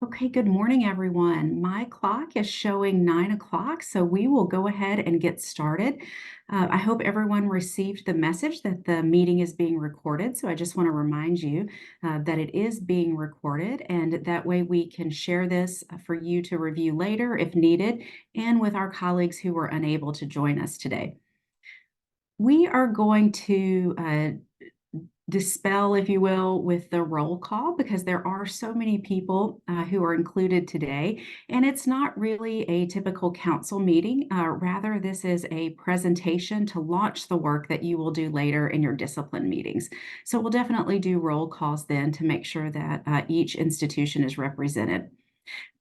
Okay, good morning, everyone. My clock is showing 9 o'clock, so we will go ahead and get started. I hope everyone received the message that the meeting is being recorded. So I just want to remind you that it is being recorded, and that way we can share this for you to review later if needed, and with our colleagues who were unable to join us today. We are going to dispel, if you will, with the roll call because there are so many people who are included today. And it's not really a typical council meeting. Rather, this is a presentation to launch the work that you will do later in your discipline meetings. So we'll definitely do roll calls then to make sure that each institution is represented.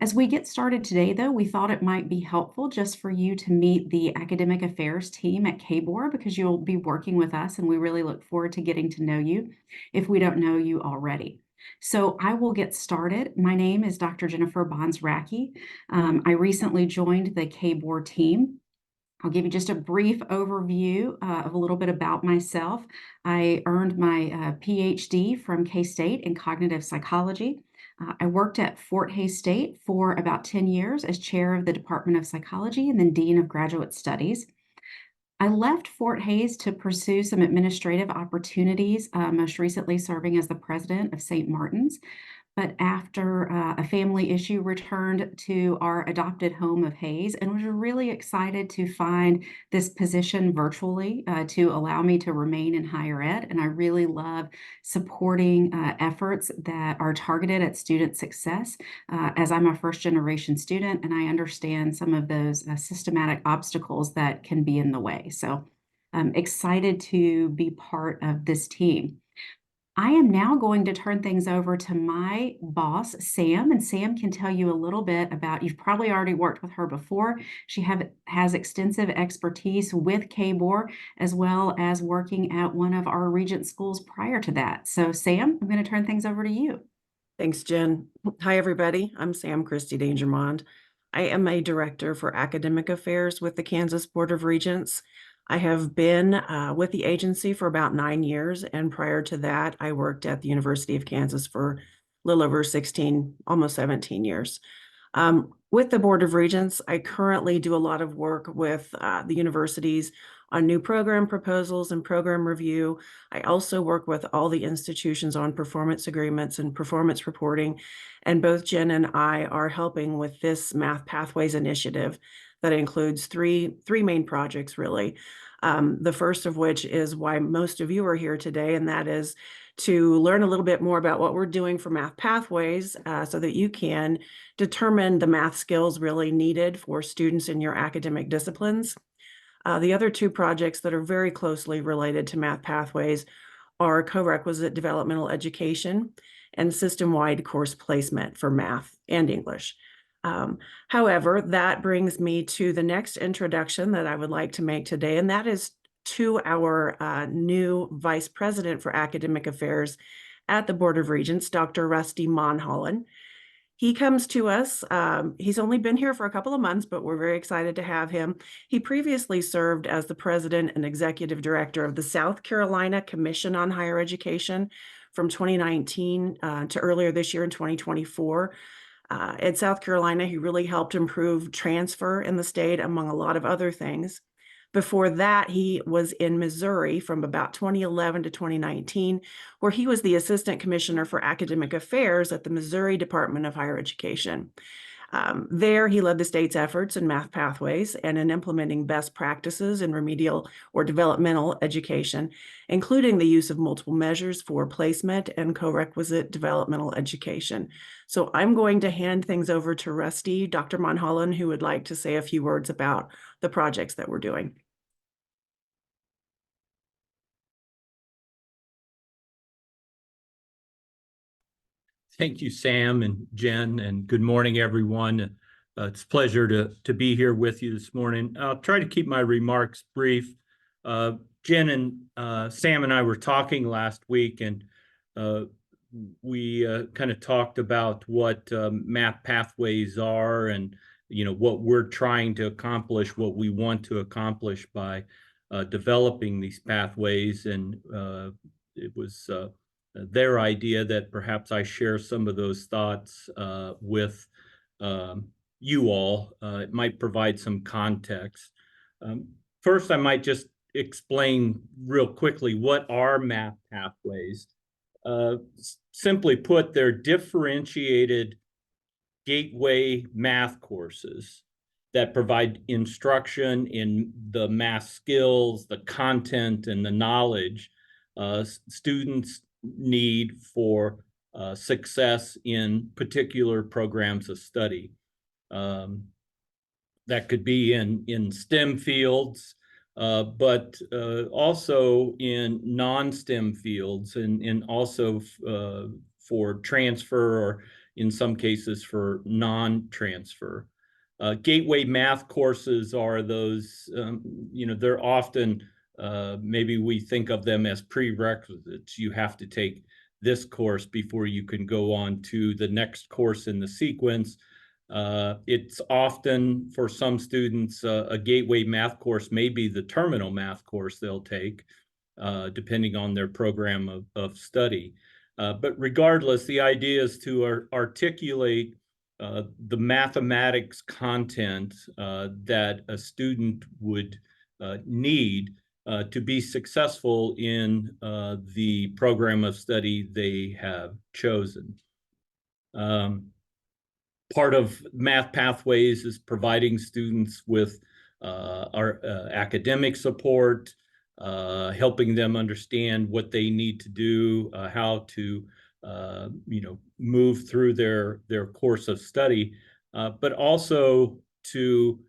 As we get started today, though, we thought it might be helpful just for you to meet the academic affairs team at KBOR because you'll be working with us and we really look forward to getting to know you if we don't know you already. So I will get started. My name is Dr. Jennifer Bonds-Racky. I recently joined the KBOR team. I'll give you just a brief overview of a little bit about myself. I earned my PhD from K-State in cognitive psychology. I worked at Fort Hays State for about 10 years as chair of the Department of Psychology and then dean of graduate studies. I left Fort Hays to pursue some administrative opportunities, most recently serving as the president of St. Martin's. But after a family issue, returned to our adopted home of Hays and was really excited to find this position virtually to allow me to remain in higher ed. And I really love supporting efforts that are targeted at student success as I'm a first generation student and I understand some of those systematic obstacles that can be in the way. So I'm excited to be part of this team. I am now going to turn things over to my boss, Sam, and Sam can tell you a little bit about, you've probably already worked with her before. She has extensive expertise with KBOR as well as working at one of our Regent schools prior to that. So Sam, I'm going to turn things over to you. Thanks, Jen. Hi, everybody. I'm Sam Christie Dangermond. I am a director for academic affairs with the Kansas Board of Regents. I have been with the agency for about 9 years, and prior to that, I worked at the University of Kansas for a little over 16, almost 17 years. With the Board of Regents, I currently do a lot of work with the universities on new program proposals and program review. I also work with all the institutions on performance agreements and performance reporting. And both Jen and I are helping with this Math Pathways initiative that includes three main projects, really. The first of which is why most of you are here today, and that is to learn a little bit more about what we're doing for Math Pathways so that you can determine the math skills really needed for students in your academic disciplines. The other two projects that are very closely related to Math Pathways are co-requisite developmental education and system-wide course placement for math and English. However, that brings me to the next introduction that I would like to make today, and that is to our new Vice President for Academic Affairs at the Board of Regents, Dr. Rusty Monholland. He comes to us. He's only been here for a couple of months, but we're very excited to have him. He previously served as the president and executive director of the South Carolina Commission on Higher Education from 2019 to earlier this year in 2024. At South Carolina, he really helped improve transfer in the state, among a lot of other things. Before that, he was in Missouri from about 2011 to 2019, where he was the Assistant Commissioner for Academic Affairs at the Missouri Department of Higher Education. There, he led the state's efforts in Math Pathways and in implementing best practices in remedial or developmental education, including the use of multiple measures for placement and co-requisite developmental education. So I'm going to hand things over to Rusty, Dr. Monholland, who would like to say a few words about the projects that we're doing. Thank you, Sam and Jen, and good morning, everyone. It's a pleasure to be here with you this morning. I'll try to keep my remarks brief. Jen and Sam and I were talking last week, and we kind of talked about what Math Pathways are and what we're trying to accomplish, what we want to accomplish by developing these pathways. And it was their idea that perhaps I share some of those thoughts with you all. It might provide some context. First, I might just explain real quickly what are math pathways. Simply put, they're differentiated gateway math courses that provide instruction in the math skills, the content, and the knowledge students need for success in particular programs of study. That could be in STEM fields, but also in non-STEM fields, and also for transfer, or in some cases for non-transfer. Gateway math courses are those, they're often, maybe we think of them as prerequisites. You have to take this course before you can go on to the next course in the sequence. It's often, for some students, a gateway math course may be the terminal math course they'll take, depending on their program of study. But regardless, the idea is to articulate the mathematics content that a student would need to be successful in the program of study they have chosen. Part of math pathways is providing students with our academic support, helping them understand what they need to do, how to move through their course of study, but also to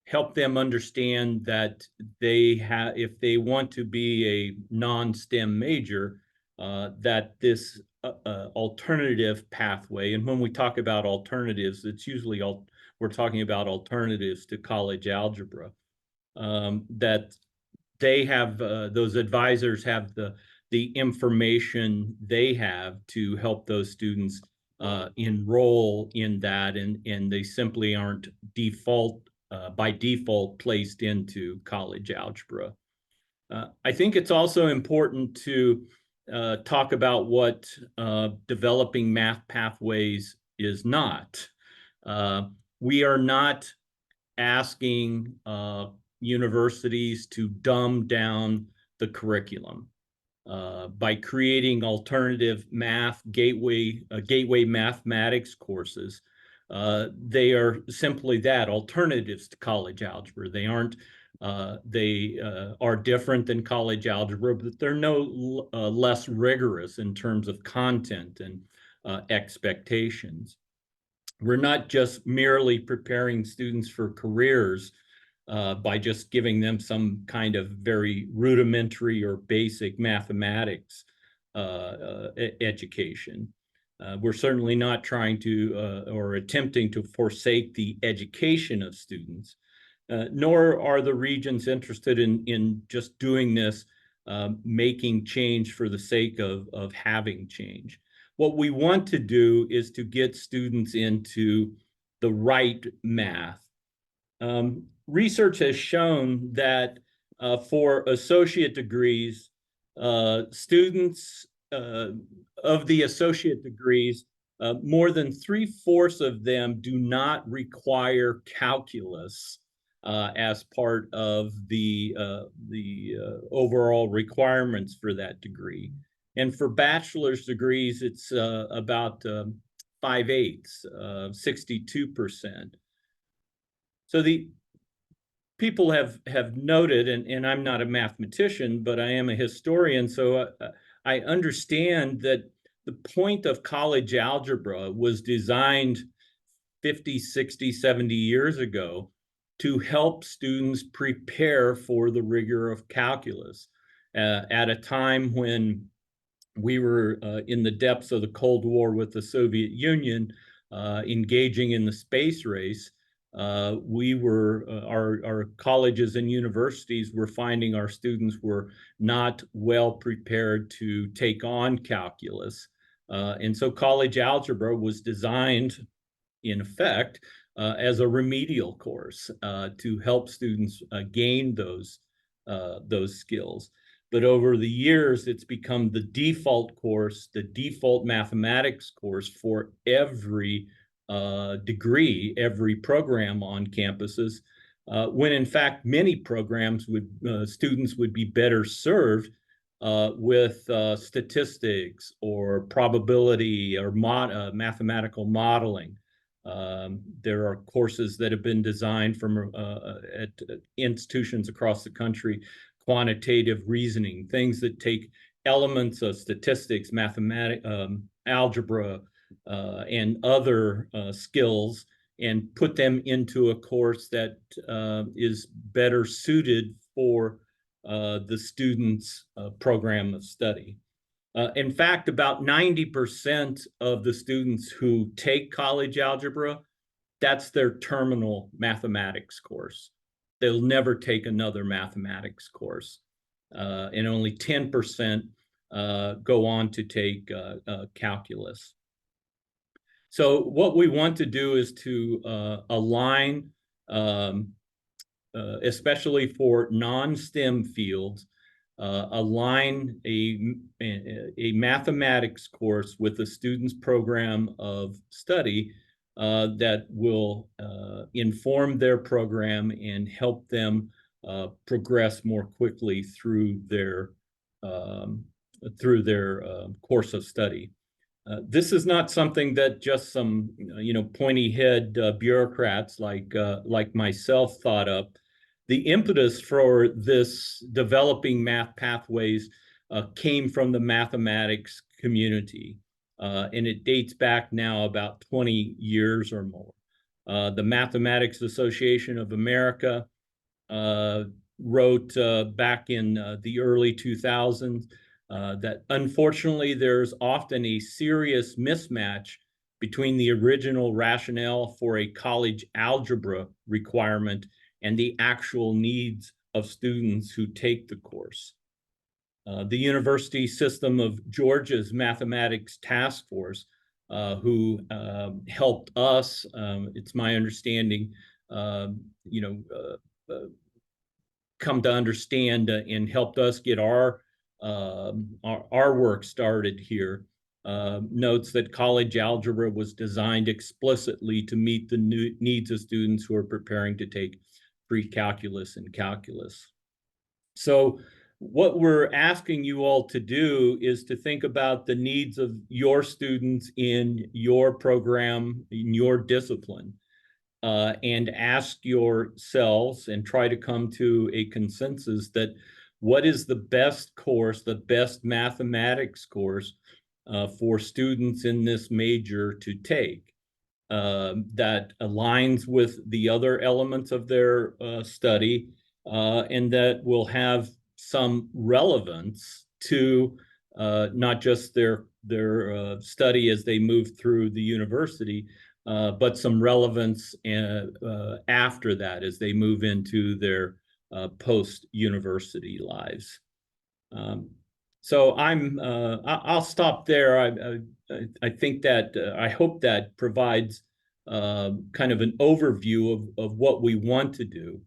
help them understand that if they want to be a non-STEM major, that this alternative pathway, and when we talk about alternatives, it's usually we're talking about alternatives to college algebra, that they have, those advisors have the information they have to help those students enroll in that, and they simply aren't by default placed into college algebra. I think it's also important to talk about what developing math pathways is not. We are not asking universities to dumb down the curriculum by creating alternative math gateway mathematics courses. They are simply that, alternatives to college algebra. They aren't. They are different than college algebra, but they're no less rigorous in terms of content and expectations. We're not just merely preparing students for careers by just giving them some kind of very rudimentary or basic mathematics education. We're certainly not trying to or attempting to forsake the education of students. Nor are the regions interested in just doing this, making change for the sake of having change. What we want to do is to get students into the right math. Research has shown that for associate degrees, students of the associate degrees, more than 3/4 of them do not require calculus as part of the overall requirements for that degree. And for bachelor's degrees, it's about 5/8, 62%. So the people have noted, and I'm not a mathematician, but I am a historian, so I understand that the point of college algebra was designed 50, 60, 70 years ago to help students prepare for the rigor of calculus at a time when we were in the depths of the Cold War with the Soviet Union, engaging in the space race. Our colleges and universities were finding our students were not well prepared to take on calculus. And so college algebra was designed, in effect, as a remedial course to help students gain those skills. but over the years, it's become the default course, the default mathematics course for every degree, every program on campuses, when in fact many programs students would be better served with statistics or probability or mathematical modeling. There are courses that have been designed from at institutions across the country, quantitative reasoning, things that take elements of statistics, mathematics, algebra, and other skills and put them into a course that is better suited for the student's program of study. In fact, about 90% of the students who take college algebra, that's their terminal mathematics course. They'll never take another mathematics course. And only 10% go on to take calculus. So what we want to do is to align, especially for non-STEM fields, align a mathematics course with a student's program of study that will inform their program and help them progress more quickly through their course of study. This is not something that just some pointy head bureaucrats like myself thought up. The impetus for this developing math pathways came from the mathematics community, and it dates back now about 20 years or more. The Mathematics Association of America wrote back in the early 2000s that unfortunately there's often a serious mismatch between the original rationale for a college algebra requirement and the actual needs of students who take the course. The University System of Georgia's Mathematics Task Force, who helped us, it's my understanding, come to understand and helped us get our work started here, notes that college algebra was designed explicitly to meet the needs of students who are preparing to take pre-calculus and calculus. So what we're asking you all to do is to think about the needs of your students in your program, in your discipline, and ask yourselves and try to come to a consensus that what is the best course, the best mathematics course for students in this major to take that aligns with the other elements of their study and that will have some relevance to not just their study as they move through the university, but some relevance after that as they move into their post-university lives. So I'll stop there. I think that I hope that provides kind of an overview of what we want to do.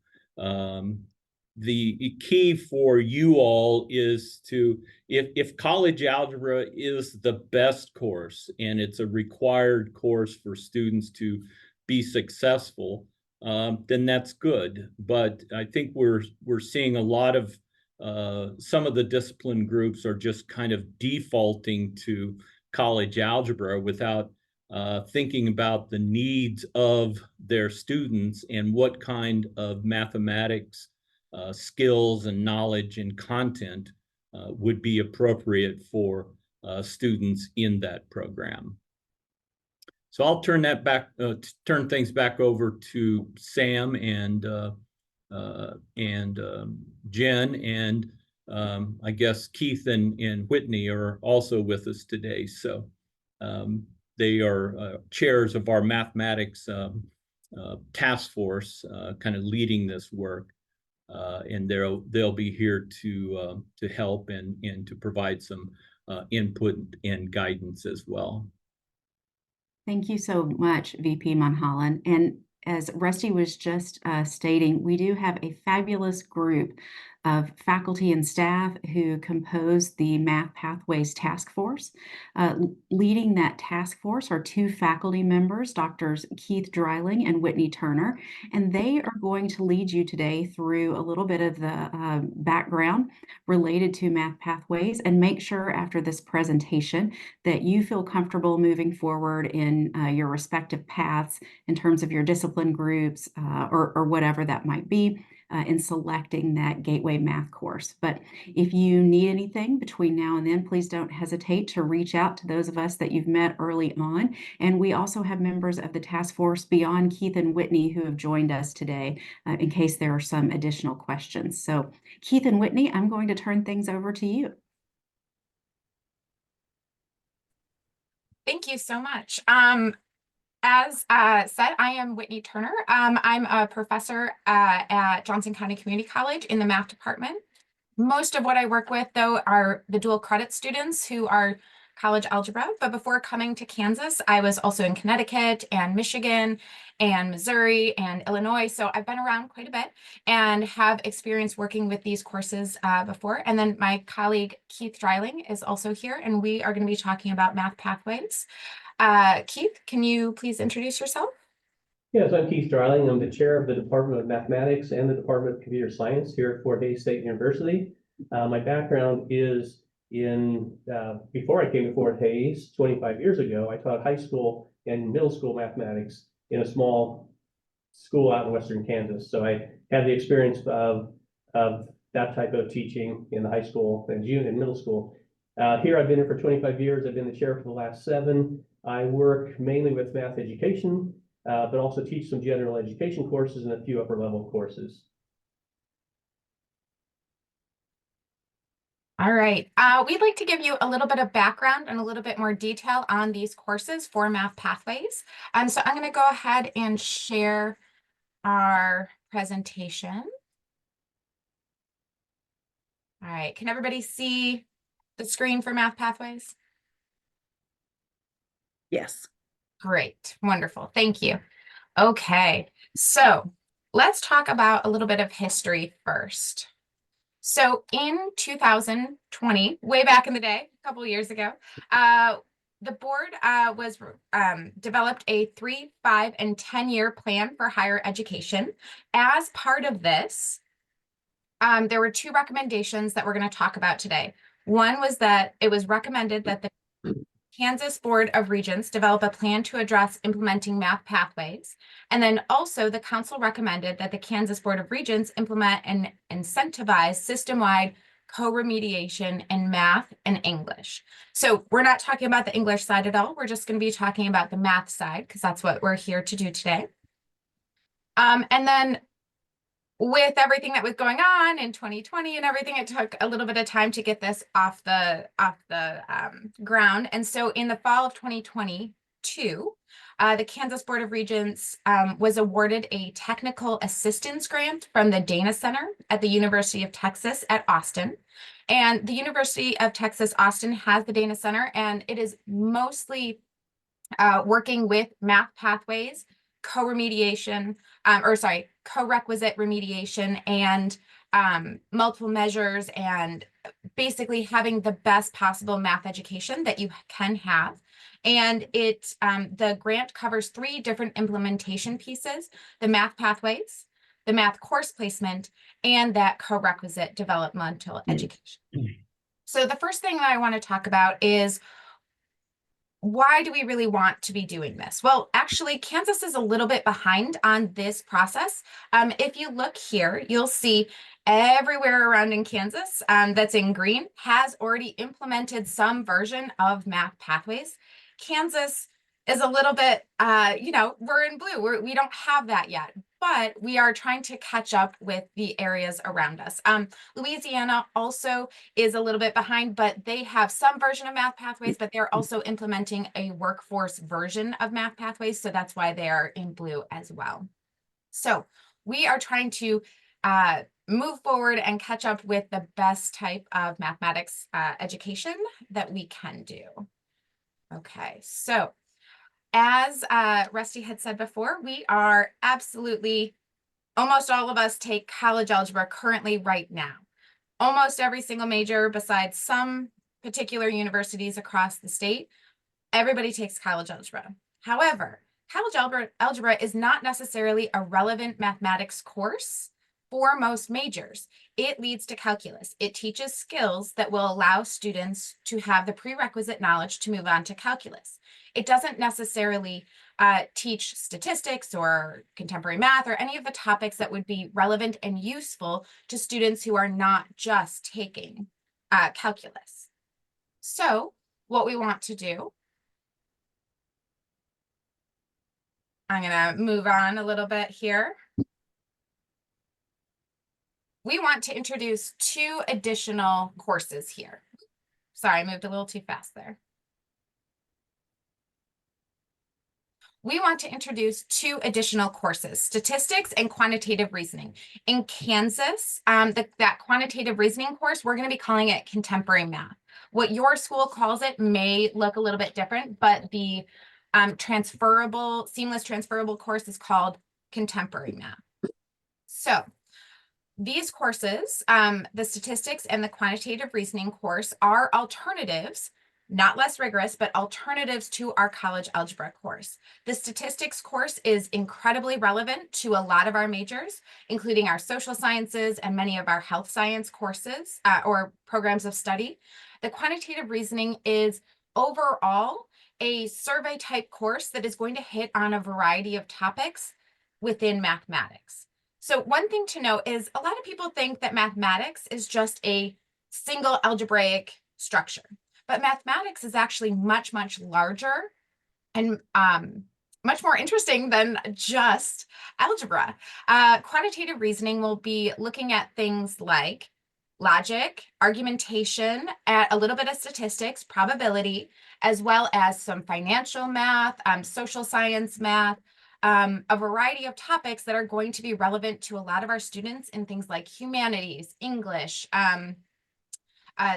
The key for you all is to, if college algebra is the best course and it's a required course for students to be successful, then that's good. But I think we're seeing a lot of some of the discipline groups are just kind of defaulting to college algebra without thinking about the needs of their students and what kind of mathematics skills and knowledge and content would be appropriate for students in that program. So I'll turn things back over to Sam and Jen, and I guess Keith and Whitney are also with us today. So they are chairs of our mathematics task force, kind of leading this work. And they'll be here to help and to provide some input and guidance as well. Thank you so much, VP Monholland. And as Rusty was just stating, we do have a fabulous group of faculty and staff who compose the Math Pathways Task Force. Leading that task force are two faculty members, Drs. Keith Dreiling and Whitney Turner, and they are going to lead you today through a little bit of the background related to Math Pathways, and make sure after this presentation that you feel comfortable moving forward in your respective paths in terms of your discipline groups or whatever that might be in selecting that Gateway Math course. But if you need anything between now and then, please don't hesitate to reach out to those of us that you've met early on. And we also have members of the task force beyond Keith and Whitney who have joined us today in case there are some additional questions. So Keith and Whitney, I'm going to turn things over to you. Thank you so much. As said, I am Whitney Turner. I'm a professor at Johnson County Community College in the math department. Most of what I work with, though, are the dual credit students who are college algebra. But before coming to Kansas, I was also in Connecticut and Michigan and Missouri and Illinois. So I've been around quite a bit and have experience working with these courses before. And then my colleague Keith Dreiling is also here, and we are going to be talking about Math Pathways. Keith, can you please introduce yourself? Yes, I'm Keith Dreiling. I'm the chair of the Department of Mathematics and the Department of Computer Science here at Fort Hays State University. My background is in, before I came to Fort Hays 25 years ago, I taught high school and middle school mathematics in a small school out in Western Kansas. So I had the experience of that type of teaching in the high school and junior and middle school. Here I've been here for 25 years. I've been the chair for the last 7. I work mainly with math education, but also teach some general education courses and a few upper level courses. All right. We'd like to give you a little bit of background and a little bit more detail on these courses for Math Pathways. So I'm going to go ahead and share our presentation. All right. Can everybody see the screen for Math Pathways? Yes. Great. Wonderful. Thank you. Okay. So let's talk about a little bit of history first. So in 2020, way back in the day, a couple of years ago, the board developed a 3-, 5-, and 10-year plan for higher education. As part of this, there were 2 recommendations that we're going to talk about today. One was that it was recommended that the Kansas Board of Regents develop a plan to address implementing math pathways. And then also the council recommended that the Kansas Board of Regents implement and incentivize system-wide co-remediation in math and English. So we're not talking about the English side at all. We're just going to be talking about the math side because that's what we're here to do today. And then with everything that was going on in 2020 and everything, it took a little bit of time to get this off the ground. And so in the fall of 2022, the Kansas Board of Regents was awarded a technical assistance grant from the Dana Center at the University of Texas at Austin. And the University of Texas Austin has the Dana Center, and it is mostly working with math pathways, co-remediation, co-requisite remediation, and multiple measures, and basically having the best possible math education that you can have. And it the grant covers 3 different implementation pieces: the math pathways, the math course placement, and that co-requisite developmental education. So the first thing that I want to talk about is, why do we really want to be doing this? Well, actually, Kansas is a little bit behind on this process. If you look here, you'll see everywhere around in Kansas that's in green has already implemented some version of math pathways. Kansas is a little bit, we're in blue. We don't have that yet, but we are trying to catch up with the areas around us. Louisiana also is a little bit behind, but they have some version of math pathways, but they're also implementing a workforce version of math pathways. So that's why they are in blue as well. So we are trying to move forward and catch up with the best type of mathematics education that we can do. Okay, so as Rusty had said before, we are absolutely, almost all of us take college algebra currently right now. almost every single major besides some particular universities across the state, everybody takes college algebra. However, college algebra is not necessarily a relevant mathematics course for most majors. It leads to calculus. It teaches skills that will allow students to have the prerequisite knowledge to move on to calculus. It doesn't necessarily teach statistics or contemporary math or any of the topics that would be relevant and useful to students who are not just taking calculus. So what we want to do, I'm going to move on a little bit here. We want to introduce 2 additional courses here. Sorry, I moved a little too fast there. We want to introduce 2 additional courses, statistics and quantitative reasoning. In Kansas, that quantitative reasoning course, we're going to be calling it contemporary math. What your school calls it may look a little bit different, but the seamless transferable course is called contemporary math. So these courses, the statistics and the quantitative reasoning course, are alternatives, not less rigorous, but alternatives to our college algebra course. The statistics course is incredibly relevant to a lot of our majors, including our social sciences and many of our health science courses or programs of study. The quantitative reasoning is overall a survey type course that is going to hit on a variety of topics within mathematics. So one thing to note is a lot of people think that mathematics is just a single algebraic structure, but mathematics is actually much, much larger and much more interesting than just algebra. Quantitative reasoning will be looking at things like logic, argumentation, a little bit of statistics, probability, as well as some financial math, social science math, a variety of topics that are going to be relevant to a lot of our students in things like humanities, English,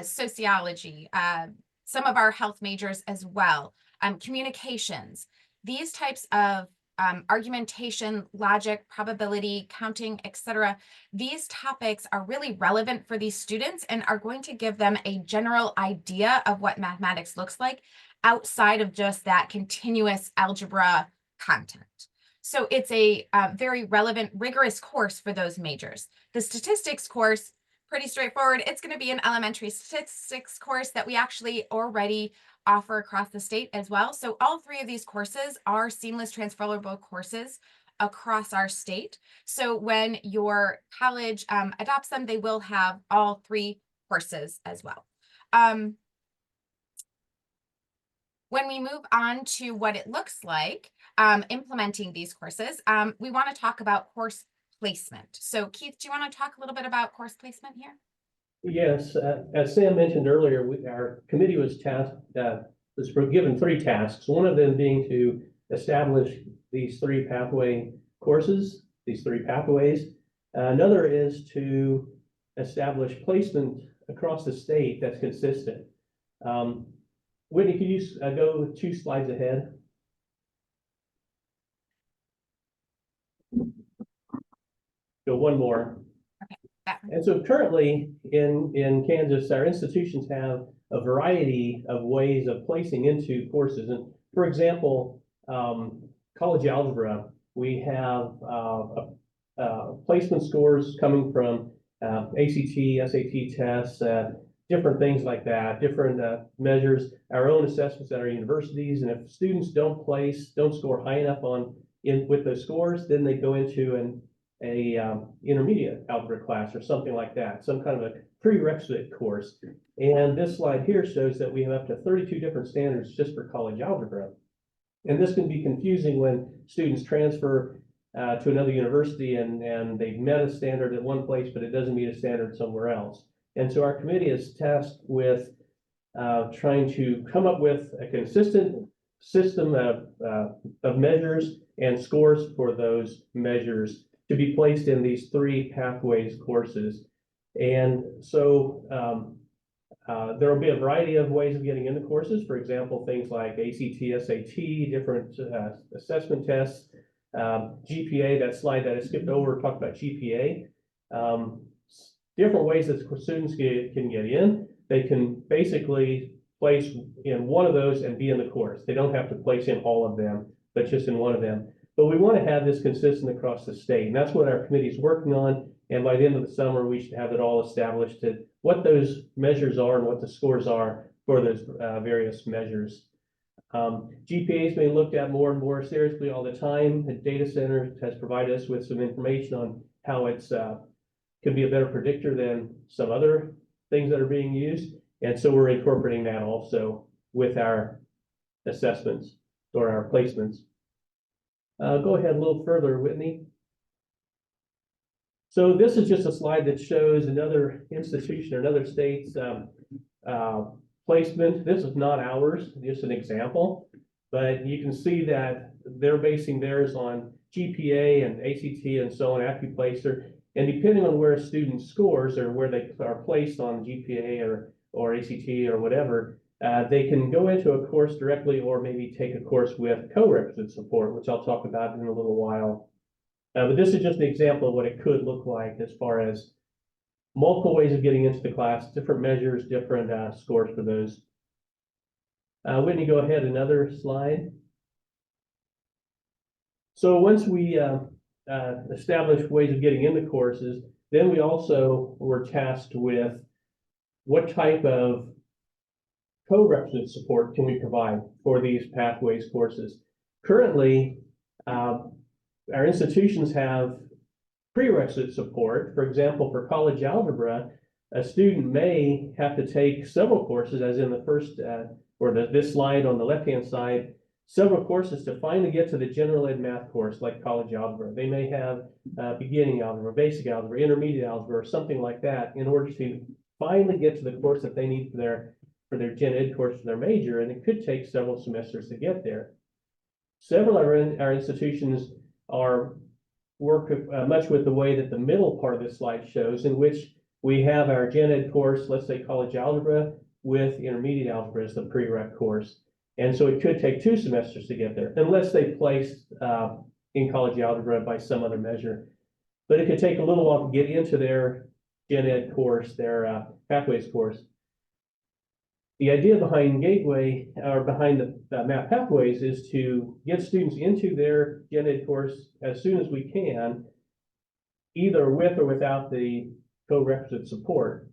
sociology, some of our health majors as well, communications. These types of argumentation, logic, probability, counting, etc. These topics are really relevant for these students and are going to give them a general idea of what mathematics looks like outside of just that continuous algebra content. So it's a very relevant, rigorous course for those majors. The statistics course, pretty straightforward. It's going to be an elementary statistics course that we actually already offer across the state as well. So all 3 of these courses are seamless transferable courses across our state. So when your college adopts them, they will have all 3 courses as well. When we move on to what it looks like implementing these courses, we want to talk about course placement. So Keith, do you want to talk a little bit about course placement here? Yes, as Sam mentioned earlier, our committee was given 3 tasks, one of them being to establish these 3 pathway courses, these 3 pathways. Another is to establish placement across the state that's consistent. Whitney, can you go 2 slides ahead? Go 1 more. And so currently in Kansas, our institutions have a variety of ways of placing into courses. And for example, college algebra, we have placement scores coming from ACT, SAT tests, different things like that, different measures, our own assessments at our universities. And if students don't score high enough with those scores, then they go into an intermediate algebra class or something like that, some kind of a prerequisite course. And this slide here shows that we have up to 32 different standards just for college algebra. And this can be confusing when students transfer to another university and they've met a standard at one place, but it doesn't meet a standard somewhere else. And so our committee is tasked with trying to come up with a consistent system of measures and scores for those measures to be placed in these 3 pathways courses. And so there will be a variety of ways of getting into courses. For example, things like ACT, SAT, different assessment tests, GPA, that slide that I skipped over talked about GPA. different ways that students can get in. They can basically place in one of those and be in the course. They don't have to place in all of them, but just in one of them. But we want to have this consistent across the state, and that's what our committee is working on. And by the end of the summer, we should have it all established to what those measures are and what the scores are for those various measures. GPA is being looked at more and more seriously all the time. The data center has provided us with some information on how it's can be a better predictor than some other things that are being used. And so we're incorporating that also with our assessments or our placements. Go ahead a little further, Whitney. So this is just a slide that shows another institution or another state's placement. This is not ours, just an example, but you can see that they're basing theirs on GPA and ACT and so on, AccuPlacer. And depending on where a student scores or where they are placed on GPA or ACT or whatever, they can go into a course directly or maybe take a course with co-requisite support, which I'll talk about in a little while. But this is just an example of what it could look like as far as multiple ways of getting into the class, different measures, different scores for those. Whitney, go ahead, another slide. So once we establish ways of getting into courses, then we also were tasked with what type of co-requisite support can we provide for these pathways courses. Currently, our institutions have prerequisite support. For example, for college algebra, a student may have to take several courses, as in the first, this slide on the left-hand side, several courses to finally get to the general ed math course, like college algebra. They may have beginning algebra, basic algebra, intermediate algebra, or something like that in order to finally get to the course that they need for their gen ed course for their major, and it could take several semesters to get there. Several of our institutions work much with the way that the middle part of this slide shows, in which we have our gen ed course, let's say college algebra, with intermediate algebra as the prereq course. And so it could take 2 semesters to get there, unless they place in college algebra by some other measure. But it could take a little while to get into their gen ed course, their pathways course. The idea behind Gateway, or behind the Math Pathways, is to get students into their gen ed course as soon as we can, either with or without the co-requisite support.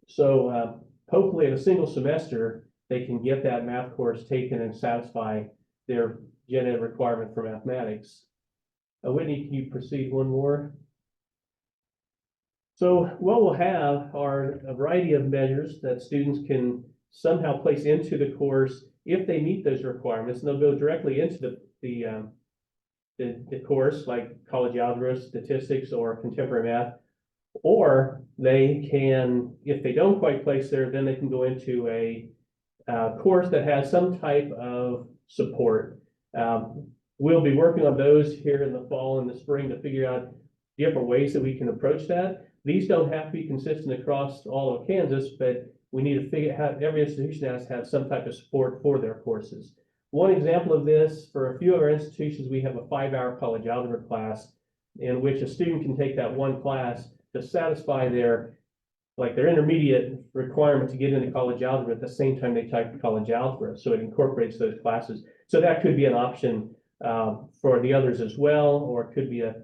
So hopefully in a single semester, they can get that math course taken and satisfy their gen ed requirement for mathematics. Whitney, can you proceed one more? So what we'll have are a variety of measures that students can somehow place into the course if they meet those requirements, and they'll go directly into the course, like college algebra, statistics, or contemporary math. Or they can, if they don't quite place there, then they can go into a course that has some type of support. We'll be working on those here in the fall and the spring to figure out different ways that we can approach that. These don't have to be consistent across all of Kansas, but we need to figure out, every institution has to have some type of support for their courses. One example of this, for a few of our institutions, we have a 5-hour college algebra class in which a student can take that one class to satisfy their intermediate requirement to get into college algebra at the same time they type college algebra. So it incorporates those classes. So that could be an option for the others as well, or it could be a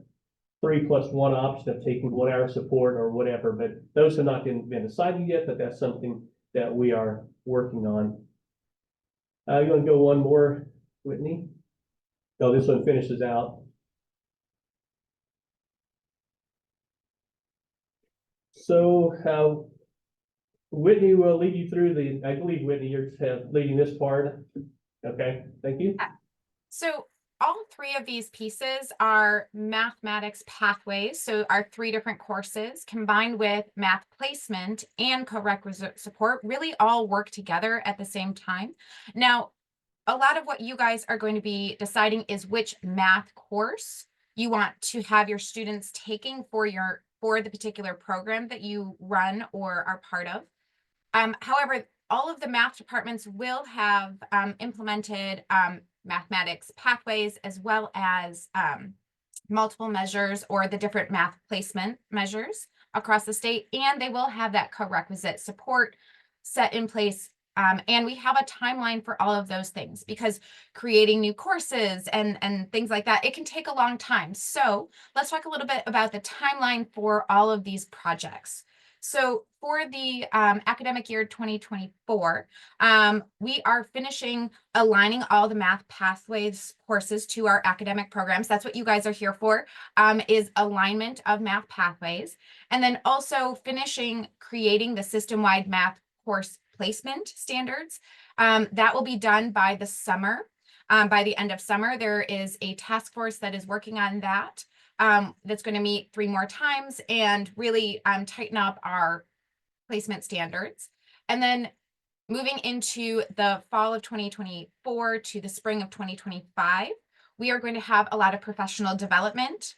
3+1 option of taking 1 hour support or whatever, but those have not been decided yet, but that's something that we are working on. You want to go one more, Whitney? No, this one finishes out. So Whitney will lead you through I believe Whitney, you're leading this part. Okay, thank you. So all 3 of these pieces are mathematics pathways. So our 3 different courses combined with math placement and co-requisite support really all work together at the same time. Now, a lot of what you guys are going to be deciding is which math course you want to have your students taking for the particular program that you run or are part of. However, all of the math departments will have implemented mathematics pathways, as well as multiple measures or the different math placement measures across the state, and they will have that co-requisite support set in place. And we have a timeline for all of those things, because creating new courses and things like that, it can take a long time. So let's talk a little bit about the timeline for all of these projects. So for the academic year 2024, we are finishing aligning all the math pathways courses to our academic programs. That's what you guys are here for, is alignment of math pathways. And then also finishing creating the system-wide math course placement standards. That will be done by the summer. By the end of summer, there is a task force that is working on that. That's going to meet 3 more times and really tighten up our placement standards. And then moving into the fall of 2024 to the spring of 2025, we are going to have a lot of professional development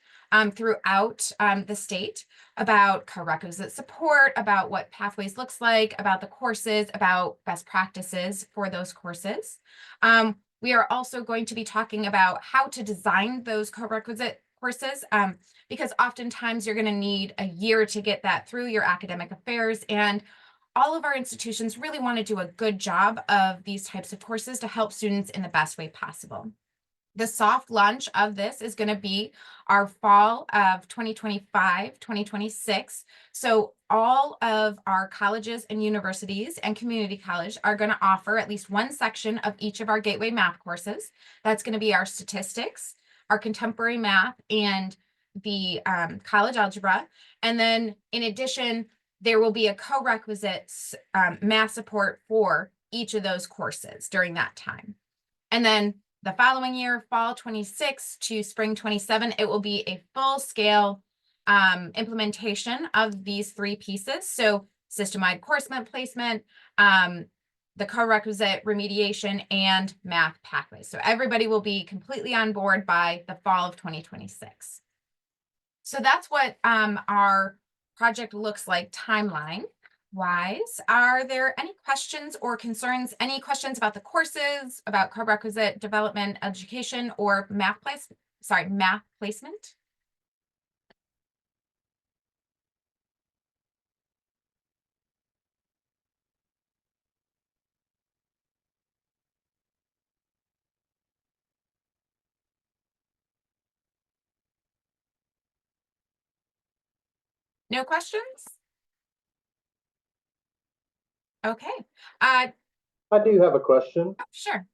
throughout the state about co-requisite support, about what pathways looks like, about the courses, about best practices for those courses. We are also going to be talking about how to design those co-requisite courses, because oftentimes you're going to need a year to get that through your academic affairs, and all of our institutions really want to do a good job of these types of courses to help students in the best way possible. The soft launch of this is going to be our fall of 2025, 2026. So all of our colleges and universities and community college are going to offer at least one section of each of our gateway math courses. That's going to be our statistics, our contemporary math, and the college algebra. And then in addition, there will be a co-requisite math support for each of those courses during that time. And then the following year, fall 26 to spring 27, it will be a full-scale implementation of these 3 pieces. So system-wide course placement, the co-requisite remediation, and math pathways. So everybody will be completely on board by the fall of 2026. So that's what our project looks like timeline wise. Are there any questions or concerns? Any questions about the courses, about co-requisite development, education, or math placement? No questions? Okay. I do have a question. Sure.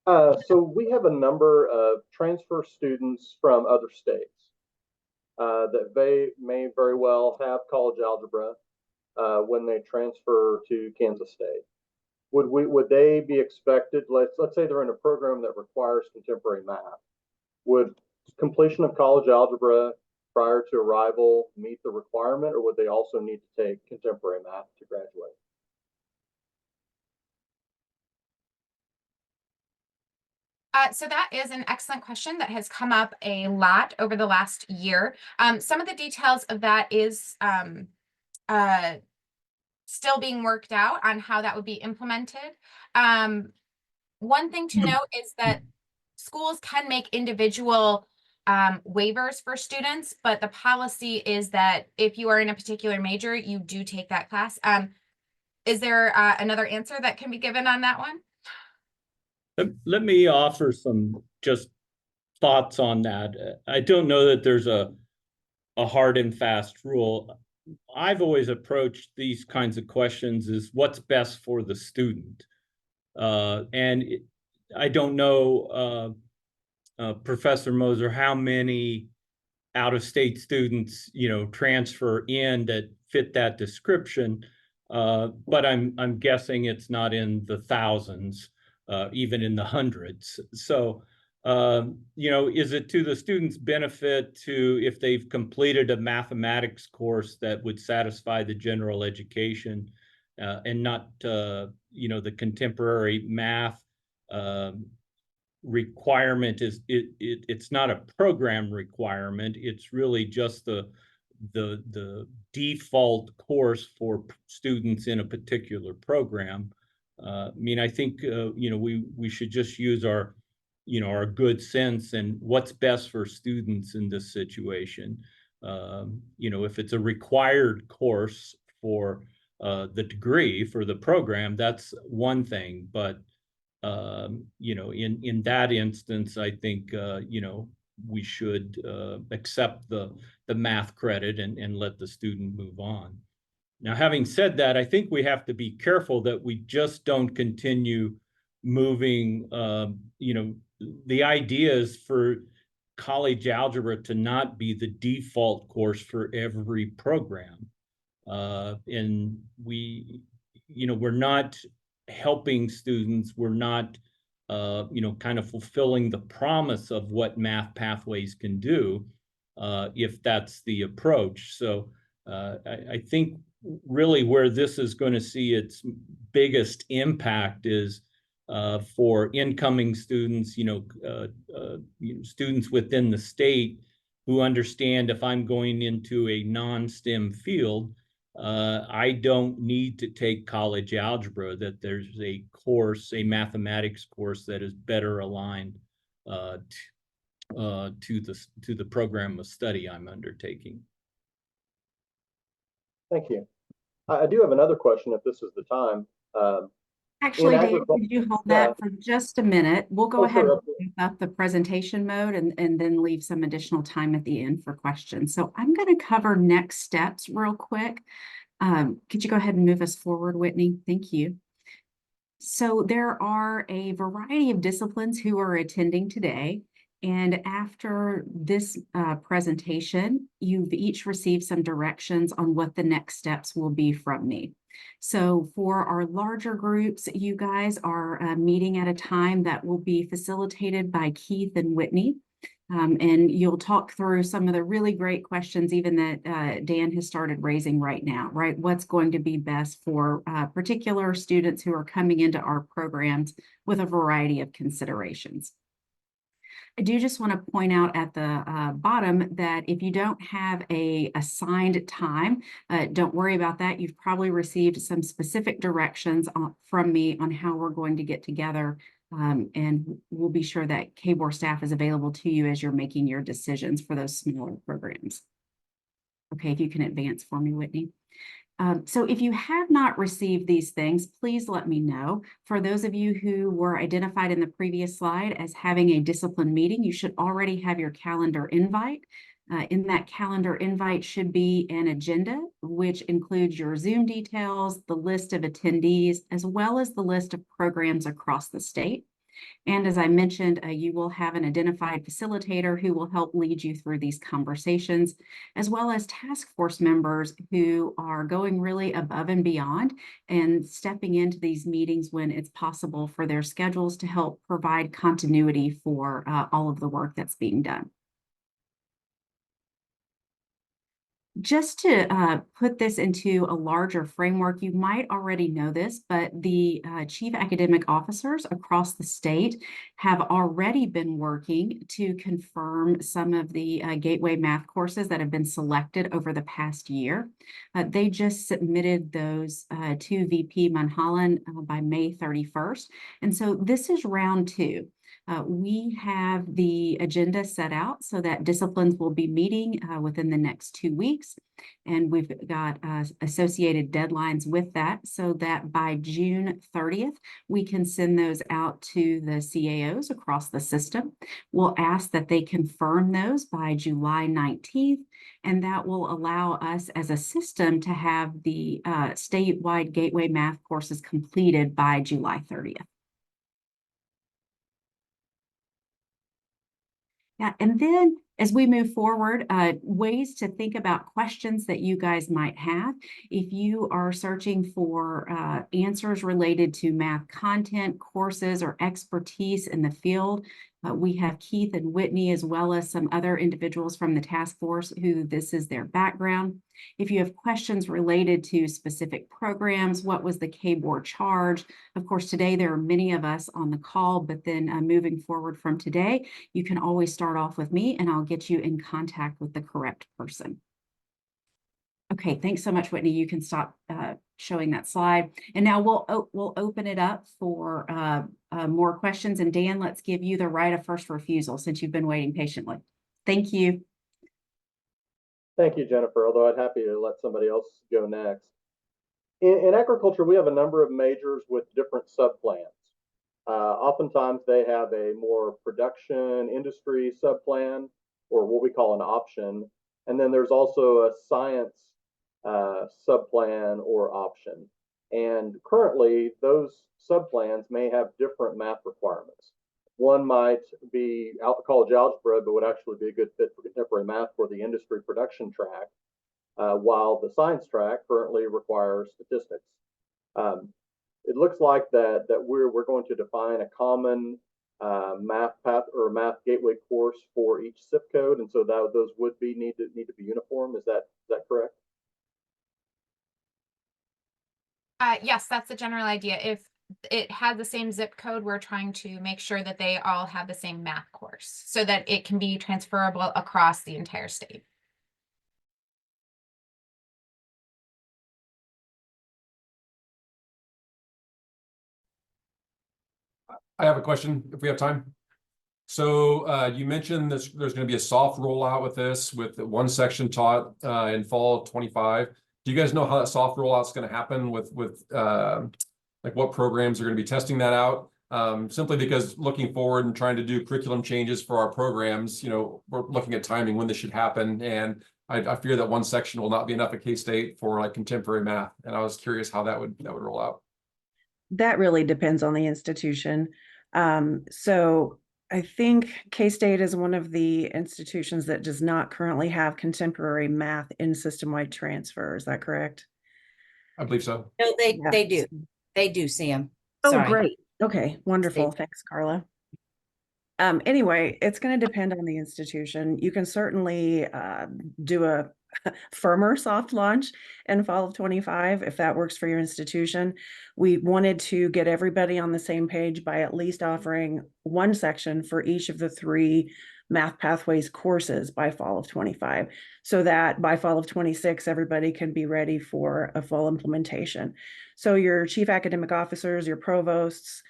So we have a number of transfer students from other states that they may very well have college algebra when they transfer to Kansas State. Would they be expected? Let's say they're in a program that requires contemporary math. Would completion of college algebra prior to arrival meet the requirement, or would they also need to take contemporary math to graduate? So that is an excellent question that has come up a lot over the last year. Some of the details of that is still being worked out on how that would be implemented. One thing to note is that schools can make individual waivers for students, but the policy is that if you are in a particular major, you do take that class. Is there another answer that can be given on that one? Let me offer some just thoughts on that. I don't know that there's a hard and fast rule. I've always approached these kinds of questions as what's best for the student. I don't know, Professor Moser, how many out-of-state students, transfer in that fit that description. But I'm guessing it's not in the thousands. Even in the hundreds. So, is it to the student's benefit if they've completed a mathematics course that would satisfy the general education and not, the contemporary math requirement it's not a program requirement. It's really just the default course for students in a particular program. I think, we should just use our good sense and what's best for students in this situation. if it's a required course for the degree for the program, that's one thing. But in that instance, I think we should accept the math credit and let the student move on. Now, having said that, I think we have to be careful that we just don't continue moving. The idea is for college algebra to not be the default course for every program. And we're not helping students. We're not, kind of fulfilling the promise of what math pathways can do if that's the approach. So I think really where this is going to see its biggest impact is for incoming students, students within the state who understand if I'm going into a non-STEM field, I don't need to take college algebra, that there's a course, a mathematics course that is better aligned to the program of study I'm undertaking. Thank you. I do have another question if this is the time. Actually, Dan, agriculture- could you hold that for just a minute? We'll go ahead sure. and wrap up the presentation mode and then leave some additional time at the end for questions. So I'm going to cover next steps real quick. Could you go ahead and move us forward, Whitney? Thank you. So there are a variety of disciplines who are attending today. And after this presentation, you've each received some directions on what the next steps will be from me. So for our larger groups, you guys are meeting at a time that will be facilitated by Keith and Whitney. And you'll talk through some of the really great questions even that Dan has started raising right now, right? What's going to be best for particular students who are coming into our programs with a variety of considerations. I do just want to point out at the bottom that if you don't have a assigned time, don't worry about that. You've probably received some specific directions from me on how we're going to get together. And we'll be sure that KBOR staff is available to you as you're making your decisions for those smaller programs. Okay, if you can advance for me, Whitney. So if you have not received these things, please let me know. For those of you who were identified in the previous slide as having a discipline meeting, you should already have your calendar invite. In that calendar invite should be an agenda, which includes your Zoom details, the list of attendees, as well as the list of programs across the state. And as I mentioned, you will have an identified facilitator who will help lead you through these conversations, as well as task force members who are going really above and beyond and stepping into these meetings when it's possible for their schedules to help provide continuity for all of the work that's being done. Just to put this into a larger framework, you might already know this, but the chief academic officers across the state have already been working to confirm some of the gateway math courses that have been selected over the past year. They just submitted those to VP Munholland by May 31st. And so this is round 2. We have the agenda set out so that disciplines will be meeting within the next 2 weeks. And we've got associated deadlines with that so that by June 30th, we can send those out to the CAOs across the system. We'll ask that they confirm those by July 19th, and that will allow us as a system to have the statewide gateway math courses completed by July 30th. Yeah, and then as we move forward, ways to think about questions that you guys might have. If you are searching for answers related to math content, courses, or expertise in the field, we have Keith and Whitney, as well as some other individuals from the task force who this is their background. If you have questions related to specific programs, what was the KBOR charge? Of course, today there are many of us on the call, but then moving forward from today, you can always start off with me and I'll get you in contact with the correct person. Okay, thanks so much, Whitney. You can stop showing that slide. And now we'll open it up for more questions. And Dan, let's give you the right of first refusal since you've been waiting patiently. Thank you. Thank you, Jennifer, although I'd happy to let somebody else go next. In agriculture, we have a number of majors with different subplans. Oftentimes they have a more production industry subplan, or what we call an option. And then there's also a science subplan or option. And currently those subplans may have different math requirements. One might be college algebra, but would actually be a good fit for contemporary math for the industry production track, while the science track currently requires statistics. It looks like that we're going to define a common math path or math gateway course for each zip code, and so that those would need to be uniform. Is that correct? Yes, that's the general idea. If it had the same zip code, we're trying to make sure that they all have the same math course so that it can be transferable across the entire state. I have a question if we have time. So you mentioned there's going to be a soft rollout with this, with one section taught in fall 25. Do you guys know how that soft rollout is going to happen with like what programs are going to be testing that out? Simply because looking forward and trying to do curriculum changes for our programs, you know, we're looking at timing when this should happen. And I fear that one section will not be enough at K-State for like contemporary math. And I was curious how that would roll out. That really depends on the institution. So I think K-State is one of the institutions that does not currently have contemporary math in system-wide transfer. Is that correct? I believe so. No, Yeah. they do. They do, Sam. Oh, Sorry. great. Okay, wonderful. Thanks, Carla. Anyway, it's going to depend on the institution. You can certainly do a firmer soft launch in fall of 25 if that works for your institution. We wanted to get everybody on the same page by at least offering one section for each of the 3 math pathways courses by fall of 25, so that by fall of 26 everybody can be ready for a full implementation. So your chief academic officers, your provosts,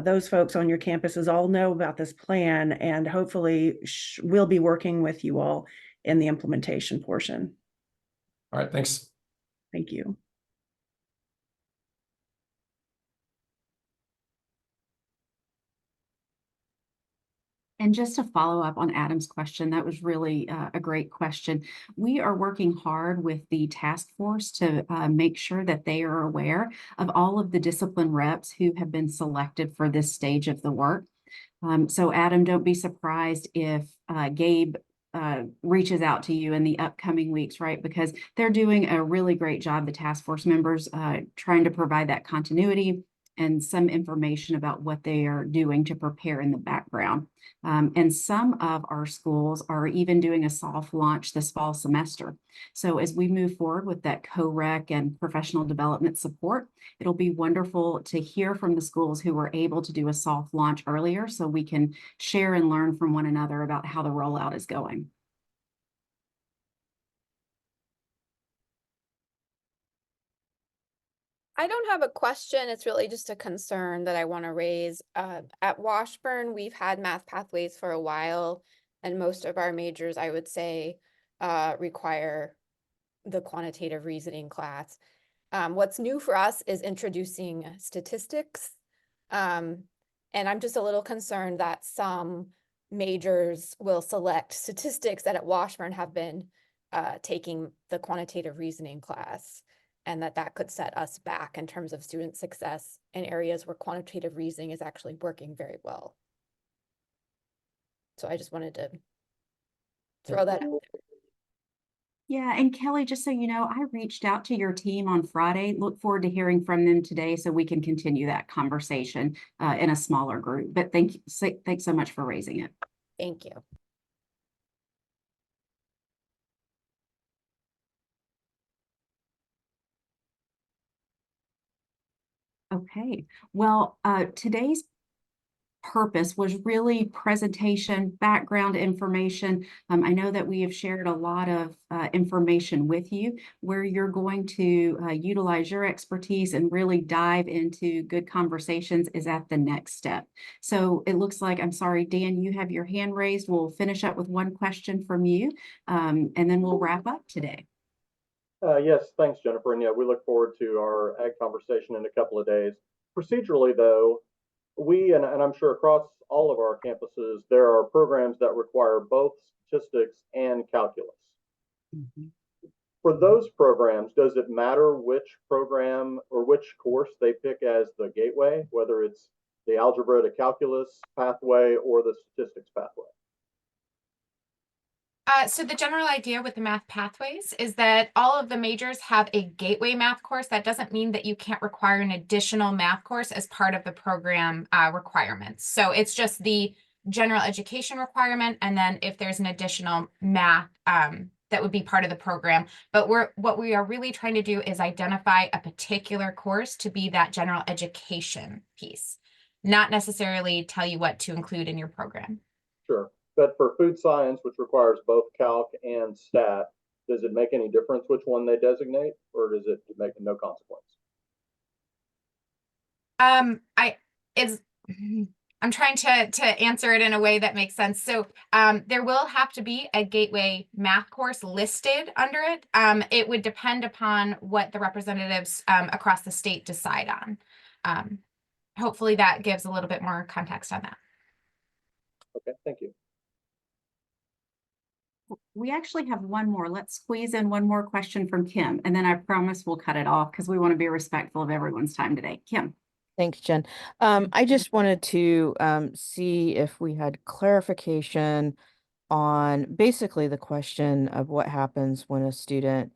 those folks on your campuses all know about this plan, and hopefully we'll be working with you all in the implementation portion. All right, thanks. Thank you. And just to follow up on Adam's question, that was really a great question. We are working hard with the task force to make sure that they are aware of all of the discipline reps who have been selected for this stage of the work. So Adam, don't be surprised if Gabe reaches out to you in the upcoming weeks, right? Because they're doing a really great job, the task force members, trying to provide that continuity and some information about what they are doing to prepare in the background. And some of our schools are even doing a soft launch this fall semester. So as we move forward with that co-rec and professional development support, it'll be wonderful to hear from the schools who were able to do a soft launch earlier so we can share and learn from one another about how the rollout is going. I don't have a question. It's really just a concern that I want to raise. At Washburn, we've had math pathways for a while, and most of our majors, I would say, require the quantitative reasoning class. What's new for us is introducing statistics. And I'm just a little concerned that some majors will select statistics that at Washburn have been taking the quantitative reasoning class, and that could set us back in terms of student success in areas where quantitative reasoning is actually working very well. So I just wanted to throw that out there. Yeah, and Kelly, just so you know, I reached out to your team on Friday. Look forward to hearing from them today so we can continue that conversation in a smaller group. But thanks so much for raising it. Thank you. Okay, well, today's purpose was really presentation, background information. I know that we have shared a lot of information with you where you're going to utilize your expertise and really dive into good conversations is at the next step. So it looks like, I'm sorry, Dan, you have your hand raised. We'll finish up with one question from you, and then we'll wrap up today. Yes, thanks, Jennifer. And yeah, we look forward to our ag conversation in a couple of days. Procedurally, though, and I'm sure across all of our campuses, there are programs that require both statistics and calculus. Mm-hmm. For those programs, does it matter which program or which course they pick as the gateway, whether it's the algebra to calculus pathway or the statistics pathway? So the general idea with the math pathways is that all of the majors have a gateway math course. That doesn't mean that you can't require an additional math course as part of the program requirements. So it's just the general education requirement, and then if there's an additional math that would be part of the program. But what we are really trying to do is identify a particular course to be that general education piece, not necessarily tell you what to include in your program. Sure. But for food science, which requires both calc and stat, does it make any difference which one they designate, or does it make no consequence? I'm trying to answer it in a way that makes sense. So there will have to be a gateway math course listed under it. It would depend upon what the representatives across the state decide on. Hopefully that gives a little bit more context on that. Okay, thank you. We actually have one more. Let's squeeze in one more question from Kim, and then I promise we'll cut it off because we want to be respectful of everyone's time today. Kim. Thanks, Jen. I just wanted to see if we had clarification on basically the question of what happens when a student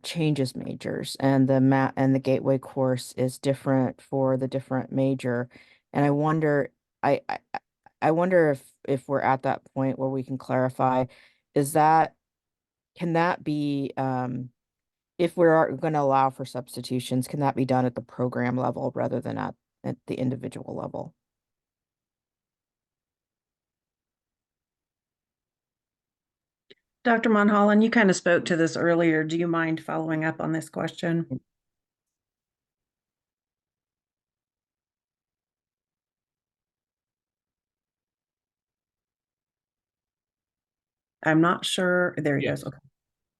changes majors and the gateway course is different for the different major. And I wonder, I wonder if we're at that point where we can clarify, can that be, if we're going to allow for substitutions, can that be done at the program level rather than at the individual level? Dr. Monholland, you kind of spoke to this earlier. Do you mind following up on this question? I'm not sure. There he Yes. goes. Okay.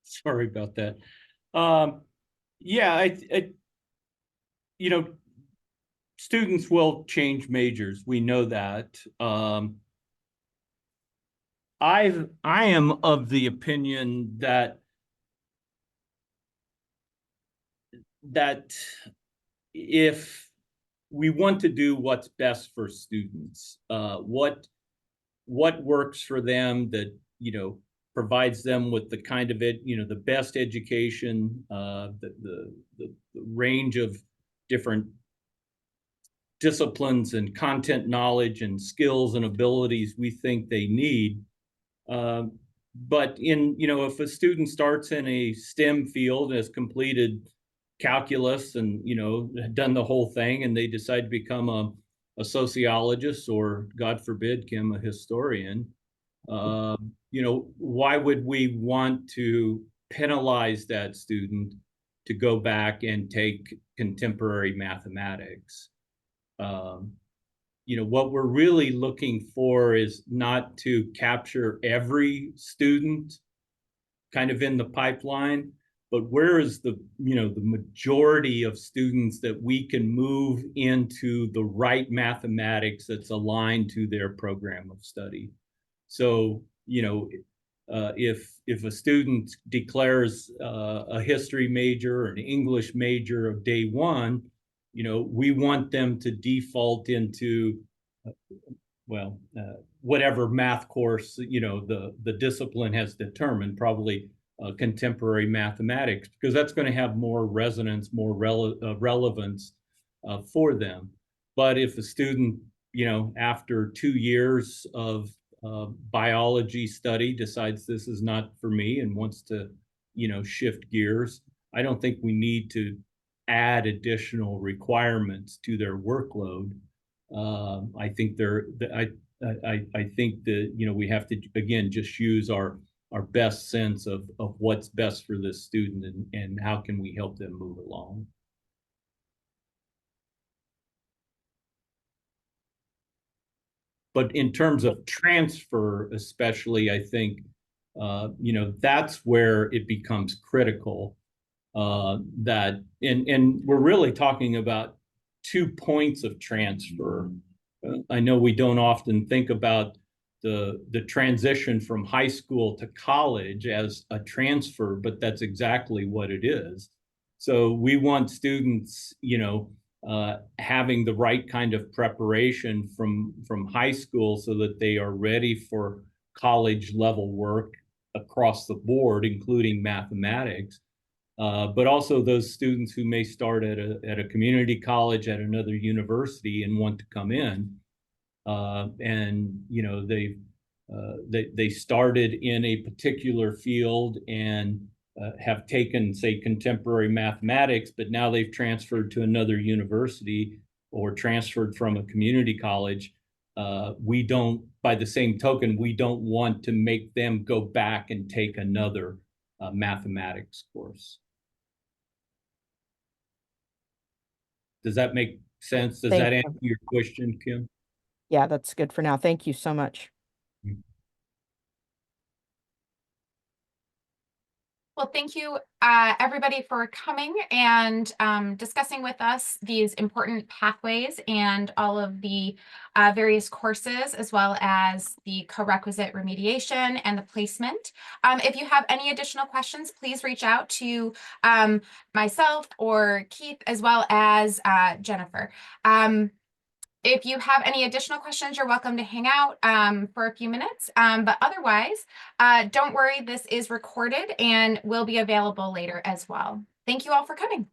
Sorry about that. Yeah, you know, students will change majors. We know that. I am of the opinion that if we want to do what's best for students, what works for them that, provides them with the kind of the best education, the range of different disciplines and content knowledge and skills and abilities we think they need. But if a student starts in a STEM field and has completed calculus and, done the whole thing, and they decide to become a sociologist or, God forbid, Kim, a historian, why would we want to penalize that student to go back and take contemporary mathematics? What we're really looking for is not to capture every student kind of in the pipeline, but where is the majority of students that we can move into the right mathematics that's aligned to their program of study. So, if a student declares a history major or an English major of day one, we want them to default into, whatever math course, the discipline has determined, probably contemporary mathematics, because that's going to have more resonance, more relevance for them. But if a student, after 2 years of biology study decides this is not for me and wants to, shift gears, I don't think we need to add additional requirements to their workload. I think I think that, you know, we have to, again, just use our best sense of what's best for this student and how can we help them move along. But in terms of transfer, especially, I think, you know, that's where it becomes critical that, and we're really talking about 2 points of transfer. I know we don't often think about the transition from high school to college as a transfer, but that's exactly what it is. So we want students, you know, having the right kind of preparation from high school so that they are ready for college level work across the board, including mathematics. But also those students who may start at a community college at another university and want to come in, and you know they started in a particular field and have taken, say, contemporary mathematics, but now they've transferred to another university or transferred from a community college. We don't, by the same token, we don't want to make them go back and take another mathematics course. Does that make sense? Does that answer your question, Kim? Yeah, that's good for now. Thank you so much. Well, thank you, everybody, for coming and discussing with us these important pathways and all of the various courses, as well as the co-requisite remediation and the placement. If you have any additional questions, please reach out to myself or Keith, as well as Jennifer. If you have any additional questions, you're welcome to hang out for a few minutes. But otherwise, don't worry, this is recorded and will be available later as well. Thank you all for coming.